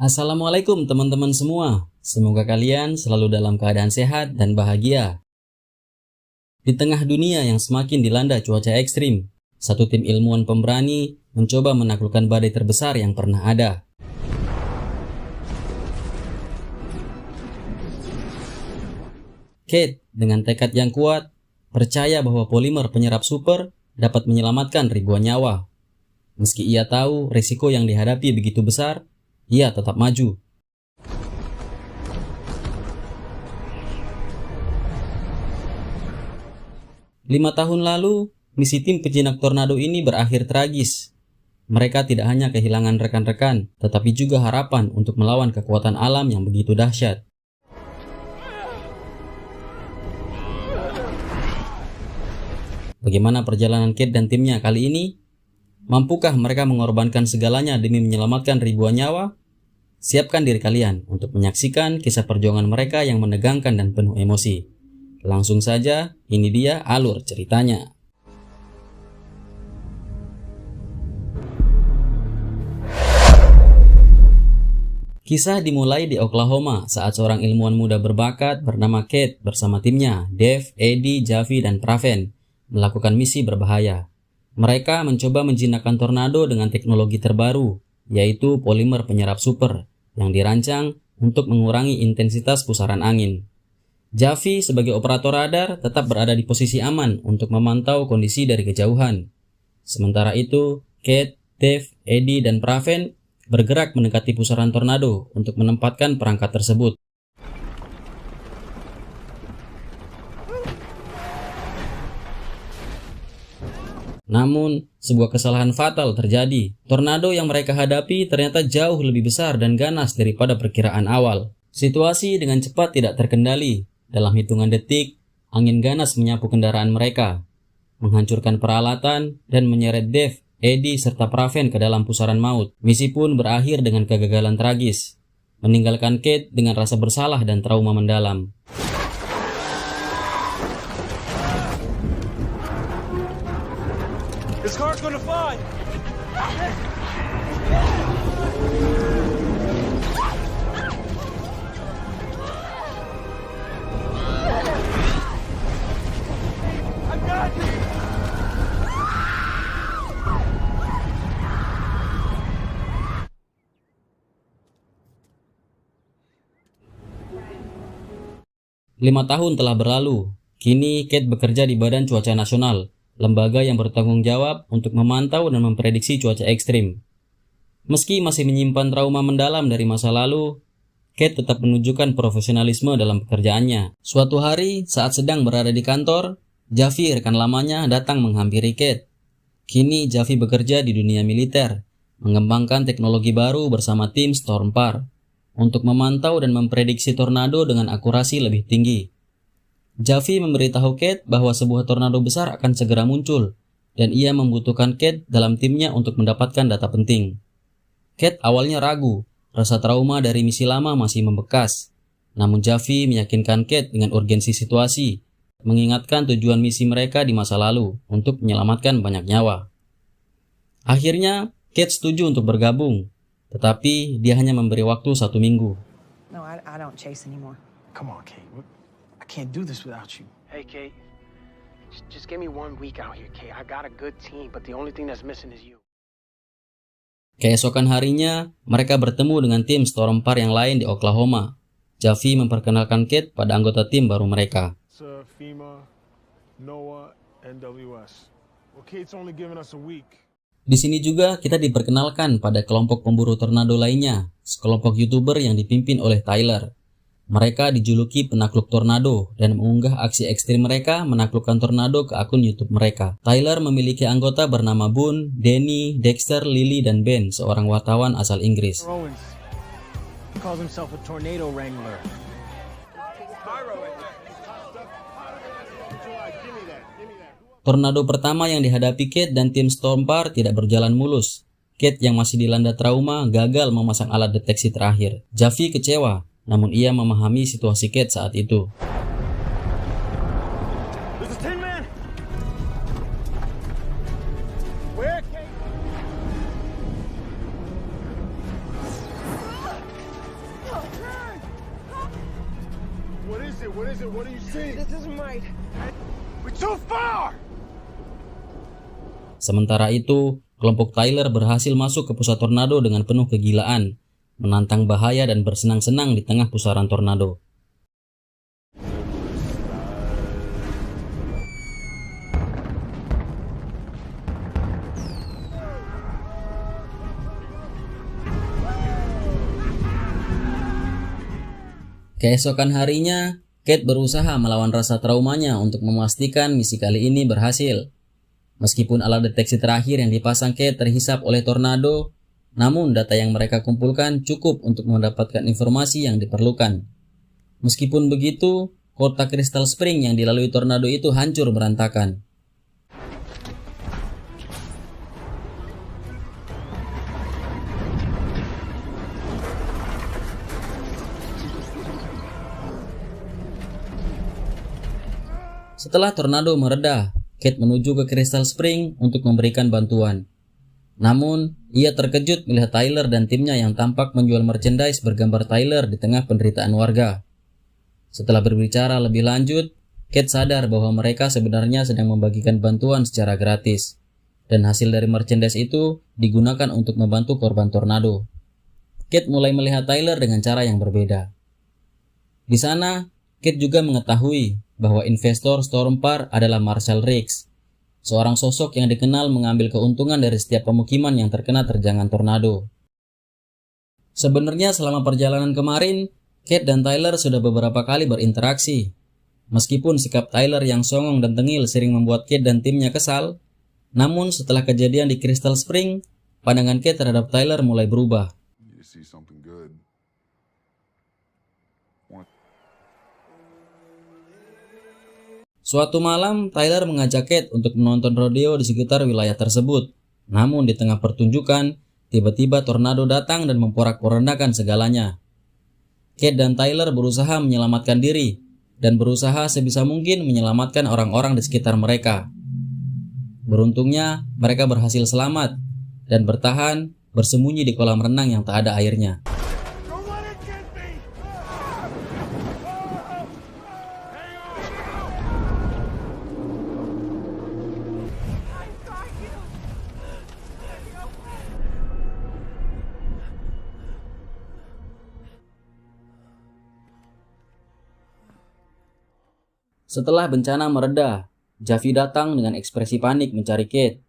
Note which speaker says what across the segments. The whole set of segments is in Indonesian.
Speaker 1: Assalamualaikum teman-teman semua. Semoga kalian selalu dalam keadaan sehat dan bahagia. Di tengah dunia yang semakin dilanda cuaca ekstrim, satu tim ilmuwan pemberani mencoba menaklukkan badai terbesar yang pernah ada. Kate dengan tekad yang kuat percaya bahwa polimer penyerap super dapat menyelamatkan ribuan nyawa. Meski ia tahu risiko yang dihadapi begitu besar, ia tetap maju. Lima tahun lalu, misi tim pejinak tornado ini berakhir tragis. Mereka tidak hanya kehilangan rekan-rekan, tetapi juga harapan untuk melawan kekuatan alam yang begitu dahsyat. Bagaimana perjalanan Kate dan timnya kali ini? Mampukah mereka mengorbankan segalanya demi menyelamatkan ribuan nyawa? Siapkan diri kalian untuk menyaksikan kisah perjuangan mereka yang menegangkan dan penuh emosi. Langsung saja, ini dia alur ceritanya. Kisah dimulai di Oklahoma saat seorang ilmuwan muda berbakat bernama Kate bersama timnya, Dave, Eddie, Javi, dan Praven, melakukan misi berbahaya. Mereka mencoba menjinakkan tornado dengan teknologi terbaru, yaitu polimer penyerap super, yang dirancang untuk mengurangi intensitas pusaran angin. Javi sebagai operator radar tetap berada di posisi aman untuk memantau kondisi dari kejauhan. Sementara itu, Kate, Dave, Eddie, dan Praven bergerak mendekati pusaran tornado untuk menempatkan perangkat tersebut. Namun, sebuah kesalahan fatal terjadi. Tornado yang mereka hadapi ternyata jauh lebih besar dan ganas daripada perkiraan awal. Situasi dengan cepat tidak terkendali. Dalam hitungan detik, angin ganas menyapu kendaraan mereka, menghancurkan peralatan, dan menyeret Dave, Eddie, serta Praven ke dalam pusaran maut. Misi pun berakhir dengan kegagalan tragis, meninggalkan Kate dengan rasa bersalah dan trauma mendalam.
Speaker 2: This car's gonna fly! I got you!
Speaker 1: Lima tahun telah berlalu. Kini Kate bekerja di Badan Cuaca Nasional, lembaga yang bertanggung jawab untuk memantau dan memprediksi cuaca ekstrim. Meski masih menyimpan trauma mendalam dari masa lalu, Kate tetap menunjukkan profesionalisme dalam pekerjaannya. Suatu hari, saat sedang berada di kantor, Javi, rekan lamanya, datang menghampiri Kate. Kini Javi bekerja di dunia militer, mengembangkan teknologi baru bersama tim Stormpar untuk memantau dan memprediksi tornado dengan akurasi lebih tinggi. Javi memberitahu Kate bahwa sebuah tornado besar akan segera muncul, dan ia membutuhkan Kate dalam timnya untuk mendapatkan data penting. Kate awalnya ragu, rasa trauma dari misi lama masih membekas. Namun Javi meyakinkan Kate dengan urgensi situasi, mengingatkan tujuan misi mereka di masa lalu untuk menyelamatkan banyak nyawa. Akhirnya, Kate setuju untuk bergabung, tetapi dia hanya memberi waktu 1 minggu.
Speaker 3: No, I don't chase anymore.
Speaker 2: Come on, Kate. I can't do this without you.
Speaker 4: Hey, Kate. Just give me 1 week out here, Kate. I got a good team, but the only thing that's missing is you.
Speaker 1: Keesokan harinya, mereka bertemu dengan tim Stormpar yang lain di Oklahoma. Javi memperkenalkan Kate pada anggota tim baru mereka.
Speaker 2: FEMA, NOAA, NWS. Well, Kate's only giving us a week.
Speaker 1: Di sini juga kita diperkenalkan pada kelompok pemburu tornado lainnya, sekelompok YouTuber yang dipimpin oleh Tyler. Mereka dijuluki penakluk tornado dan mengunggah aksi ekstrim mereka menaklukkan tornado ke akun YouTube mereka. Tyler memiliki anggota bernama Boone, Danny, Dexter, Lily, dan Ben, seorang wartawan asal Inggris.
Speaker 4: Owens. He calls himself a tornado wrangler.
Speaker 1: Tornado pertama yang dihadapi Kate dan tim Stormpar tidak berjalan mulus. Kate yang masih dilanda trauma gagal memasang alat deteksi terakhir. Javi kecewa, namun ia memahami situasi Kate saat itu.
Speaker 2: This is Tin Man! Where, Kate? What is it? What do you see?
Speaker 3: This isn't right.
Speaker 2: We're too far!
Speaker 1: Sementara itu, kelompok Tyler berhasil masuk ke pusat tornado dengan penuh kegilaan, menantang bahaya dan bersenang-senang di tengah pusaran tornado. Keesokan harinya, Kate berusaha melawan rasa traumanya untuk memastikan misi kali ini berhasil. Meskipun alat deteksi terakhir yang dipasang Kate terhisap oleh tornado, namun data yang mereka kumpulkan cukup untuk mendapatkan informasi yang diperlukan. Meskipun begitu, kota Crystal Spring yang dilalui tornado itu hancur berantakan. Setelah tornado mereda, Kate menuju ke Crystal Spring untuk memberikan bantuan. Namun, ia terkejut melihat Tyler dan timnya yang tampak menjual merchandise bergambar Tyler di tengah penderitaan warga. Setelah berbicara lebih lanjut, Kate sadar bahwa mereka sebenarnya sedang membagikan bantuan secara gratis, dan hasil dari merchandise itu digunakan untuk membantu korban tornado. Kate mulai melihat Tyler dengan cara yang berbeda. Di sana, Kate juga mengetahui bahwa investor Stormpar adalah Marshall Riggs, seorang sosok yang dikenal mengambil keuntungan dari setiap pemukiman yang terkena terjangan tornado. Sebenarnya selama perjalanan kemarin, Kate dan Tyler sudah beberapa kali berinteraksi. Meskipun sikap Tyler yang songong dan tengil sering membuat Kate dan timnya kesal, namun setelah kejadian di Crystal Spring, pandangan Kate terhadap Tyler mulai berubah. Suatu malam, Tyler mengajak Kate untuk menonton rodeo di sekitar wilayah tersebut. Namun di tengah pertunjukan, tiba-tiba tornado datang dan memporak-porandakan segalanya. Kate dan Tyler berusaha menyelamatkan diri, dan berusaha sebisa mungkin menyelamatkan orang-orang di sekitar mereka. Beruntungnya, mereka berhasil selamat, dan bertahan bersembunyi di kolam renang yang tak ada airnya. Setelah bencana mereda, Javi datang dengan ekspresi panik mencari Kate.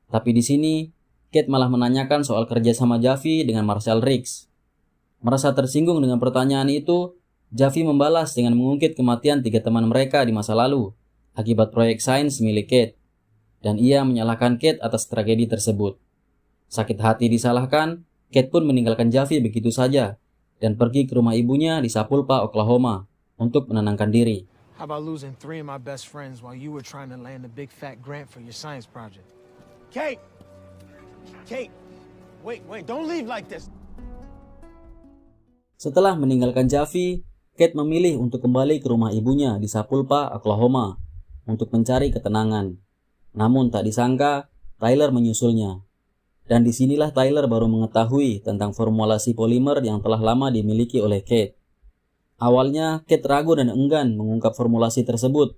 Speaker 1: Tapi di sini, Kate malah menanyakan soal kerjasama Javi dengan Marshall Riggs. Merasa tersinggung dengan pertanyaan itu, Javi membalas dengan mengungkit kematian 3 teman mereka di masa lalu akibat proyek sains milik Kate, dan ia menyalahkan Kate atas tragedi tersebut. Sakit hati disalahkan, Kate pun meninggalkan Javi begitu saja dan pergi ke rumah ibunya di Sapulpa, Oklahoma untuk menenangkan diri.
Speaker 4: How about losing 3 of my best friends while you were trying to land a big fat grant for your science project? Kate! Kate! Wait, don't leave like this!
Speaker 1: Setelah meninggalkan Javi, Kate memilih untuk kembali ke rumah ibunya di Sapulpa, Oklahoma untuk mencari ketenangan. Namun tak disangka, Tyler menyusulnya. Dan disinilah Tyler baru mengetahui tentang formulasi polimer yang telah lama dimiliki oleh Kate. Awalnya, Kate ragu dan enggan mengungkap formulasi tersebut,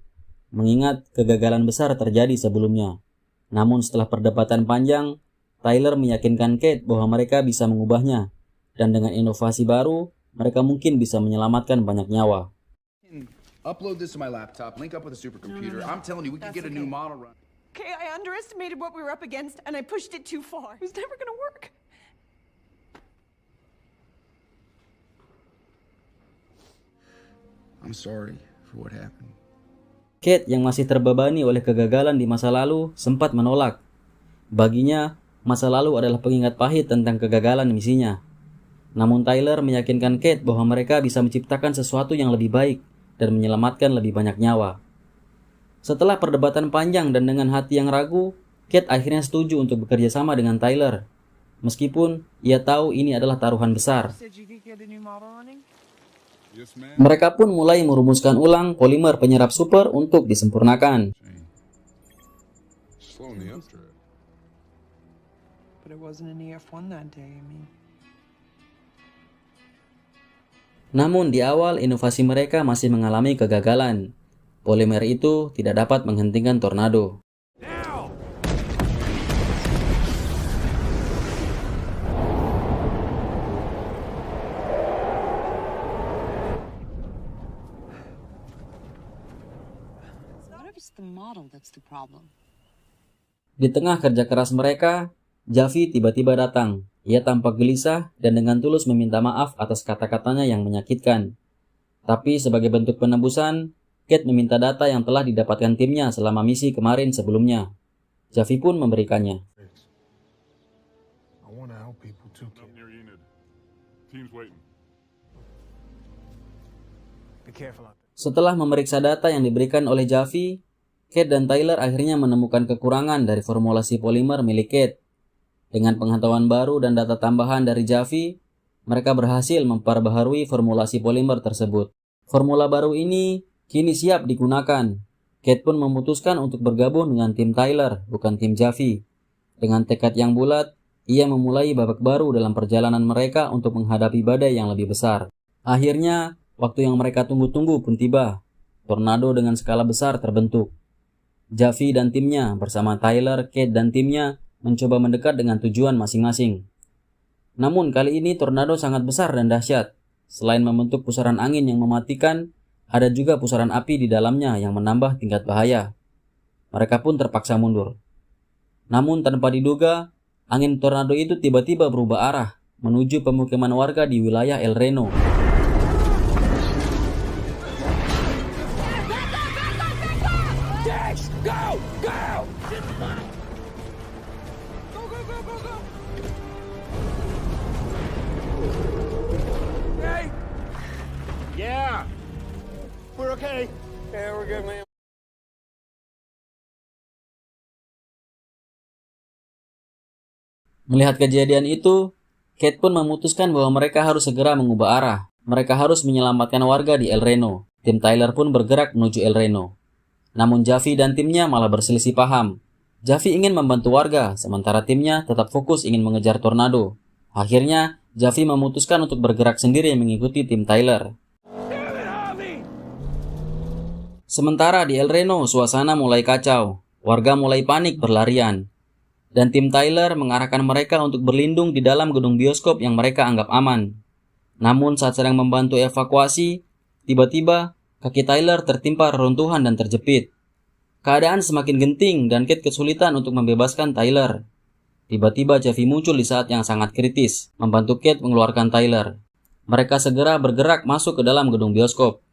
Speaker 1: mengingat kegagalan besar terjadi sebelumnya. Namun setelah perdebatan panjang, Tyler meyakinkan Kate bahwa mereka bisa mengubahnya, dan dengan inovasi baru, mereka mungkin bisa menyelamatkan banyak nyawa.
Speaker 5: Upload this to my laptop, link up with a supercomputer. I'm telling you, we can get a new model run.
Speaker 3: Okay, I underestimated what we were up against, and I pushed it too far. It was never gonna work.
Speaker 5: I'm sorry for what happened.
Speaker 1: Kate yang masih terbebani oleh kegagalan di masa lalu sempat menolak. Baginya, masa lalu adalah pengingat pahit tentang kegagalan misinya. Namun Tyler meyakinkan Kate bahwa mereka bisa menciptakan sesuatu yang lebih baik dan menyelamatkan lebih banyak nyawa. Setelah perdebatan panjang dan dengan hati yang ragu, Kate akhirnya setuju untuk bekerja sama dengan Tyler. Meskipun ia tahu ini adalah taruhan besar. Mereka pun mulai merumuskan ulang polimer penyerap super untuk disempurnakan. Namun di awal inovasi mereka masih mengalami kegagalan. Polimer itu tidak dapat menghentikan tornado.
Speaker 6: What if it's the model that's the problem?
Speaker 1: Di tengah kerja keras mereka, Javi tiba-tiba datang. Ia tampak gelisah dan dengan tulus meminta maaf atas kata-katanya yang menyakitkan. Tapi sebagai bentuk penebusan, Kate meminta data yang telah didapatkan timnya selama misi kemarin sebelumnya. Javi pun memberikannya.
Speaker 2: I want to help people too, kid.
Speaker 7: Near Enid. Team's waiting.
Speaker 4: Be careful out there.
Speaker 1: Setelah memeriksa data yang diberikan oleh Javi, Kate dan Tyler akhirnya menemukan kekurangan dari formulasi polimer milik Kate. Dengan pengetahuan baru dan data tambahan dari Javi, mereka berhasil memperbaharui formulasi polimer tersebut. Formula baru ini kini siap digunakan. Kate pun memutuskan untuk bergabung dengan tim Tyler, bukan tim Javi. Dengan tekad yang bulat, ia memulai babak baru dalam perjalanan mereka untuk menghadapi badai yang lebih besar. Akhirnya, waktu yang mereka tunggu-tunggu pun tiba. Tornado dengan skala besar terbentuk. Javi dan timnya bersama Tyler, Kate dan timnya mencoba mendekat dengan tujuan masing-masing. Namun kali ini tornado sangat besar dan dahsyat. Selain membentuk pusaran angin yang mematikan, ada juga pusaran api di dalamnya yang menambah tingkat bahaya. Mereka pun terpaksa mundur. Namun tanpa diduga, angin tornado itu tiba-tiba berubah arah menuju pemukiman warga di wilayah El Reno.
Speaker 2: Yeah. We're okay. Yeah, we're good, man.
Speaker 1: Melihat kejadian itu, Kate pun memutuskan bahwa mereka harus segera mengubah arah. Mereka harus menyelamatkan warga di El Reno. Tim Tyler pun bergerak menuju El Reno. Namun Javi dan timnya malah berselisih paham. Javi ingin membantu warga, sementara timnya tetap fokus ingin mengejar tornado. Akhirnya, Javi memutuskan untuk bergerak sendiri mengikuti tim Tyler. Sementara di El Reno, suasana mulai kacau. Warga mulai panik berlarian. Dan tim Tyler mengarahkan mereka untuk berlindung di dalam gedung bioskop yang mereka anggap aman. Namun saat sedang membantu evakuasi, tiba-tiba kaki Tyler tertimpa reruntuhan dan terjepit. Keadaan semakin genting dan Kate kesulitan untuk membebaskan Tyler. Tiba-tiba Javi muncul di saat yang sangat kritis, membantu Kate mengeluarkan Tyler. Mereka segera bergerak masuk ke dalam gedung bioskop.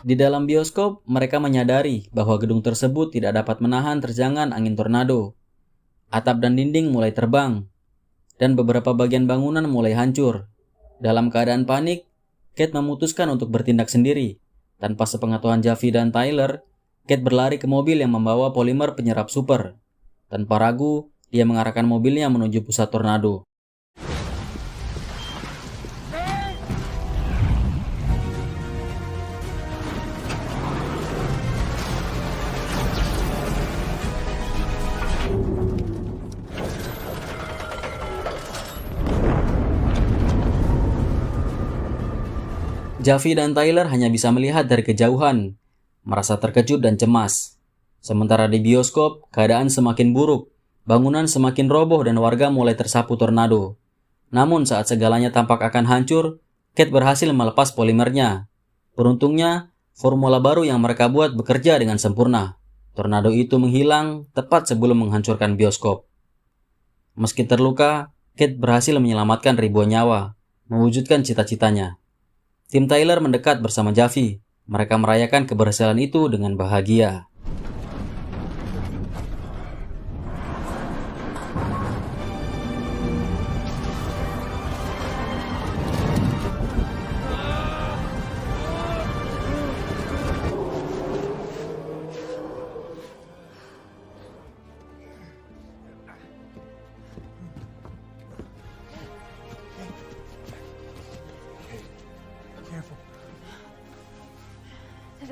Speaker 1: Di dalam bioskop, mereka menyadari bahwa gedung tersebut tidak dapat menahan terjangan angin tornado. Atap dan dinding mulai terbang, dan beberapa bagian bangunan mulai hancur. Dalam keadaan panik, Kate memutuskan untuk bertindak sendiri. Tanpa sepengetahuan Javi dan Tyler, Kate berlari ke mobil yang membawa polimer penyerap super. Tanpa ragu, dia mengarahkan mobilnya menuju pusat tornado. Javi dan Tyler hanya bisa melihat dari kejauhan, merasa terkejut dan cemas. Sementara di bioskop, keadaan semakin buruk, bangunan semakin roboh dan warga mulai tersapu tornado. Namun saat segalanya tampak akan hancur, Kate berhasil melepas polimernya. Beruntungnya, formula baru yang mereka buat bekerja dengan sempurna. Tornado itu menghilang tepat sebelum menghancurkan bioskop. Meski terluka, Kate berhasil menyelamatkan ribuan nyawa, mewujudkan cita-citanya. Tim Tyler mendekat bersama Javi. Mereka merayakan keberhasilan itu dengan bahagia.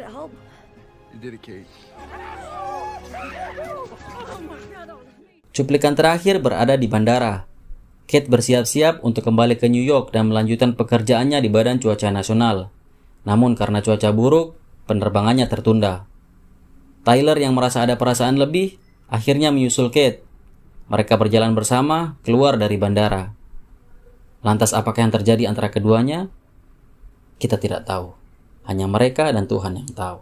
Speaker 3: to help.
Speaker 5: You did it, Kate.
Speaker 1: Cuplikan terakhir berada di bandara. Kate bersiap-siap untuk kembali ke New York dan melanjutkan pekerjaannya di Badan Cuaca Nasional. Namun karena cuaca buruk, penerbangannya tertunda. Tyler yang merasa ada perasaan lebih, akhirnya menyusul Kate. Mereka berjalan bersama keluar dari bandara. Lantas apakah yang terjadi antara keduanya? Kita tidak tahu. Hanya mereka dan Tuhan yang tahu.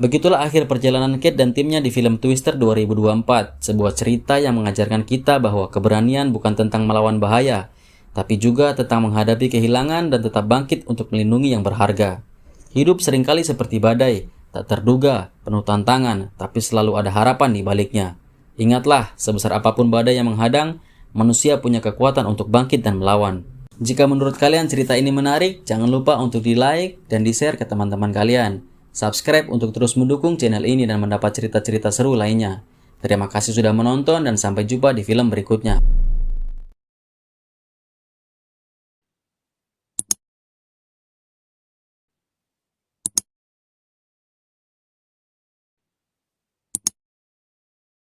Speaker 1: Begitulah akhir perjalanan Kate dan timnya di film Twister 2024. Sebuah cerita yang mengajarkan kita bahwa keberanian bukan tentang melawan bahaya, tapi juga tentang menghadapi kehilangan dan tetap bangkit untuk melindungi yang berharga. Hidup seringkali seperti badai, tak terduga, penuh tantangan, tapi selalu ada harapan di baliknya. Ingatlah, sebesar apapun badai yang menghadang, manusia punya kekuatan untuk bangkit dan melawan. Jika menurut kalian cerita ini menarik, jangan lupa untuk di-like dan di-share ke teman-teman kalian. Subscribe untuk terus mendukung channel ini dan mendapat cerita-cerita seru lainnya. Terima kasih sudah menonton dan sampai jumpa di film berikutnya.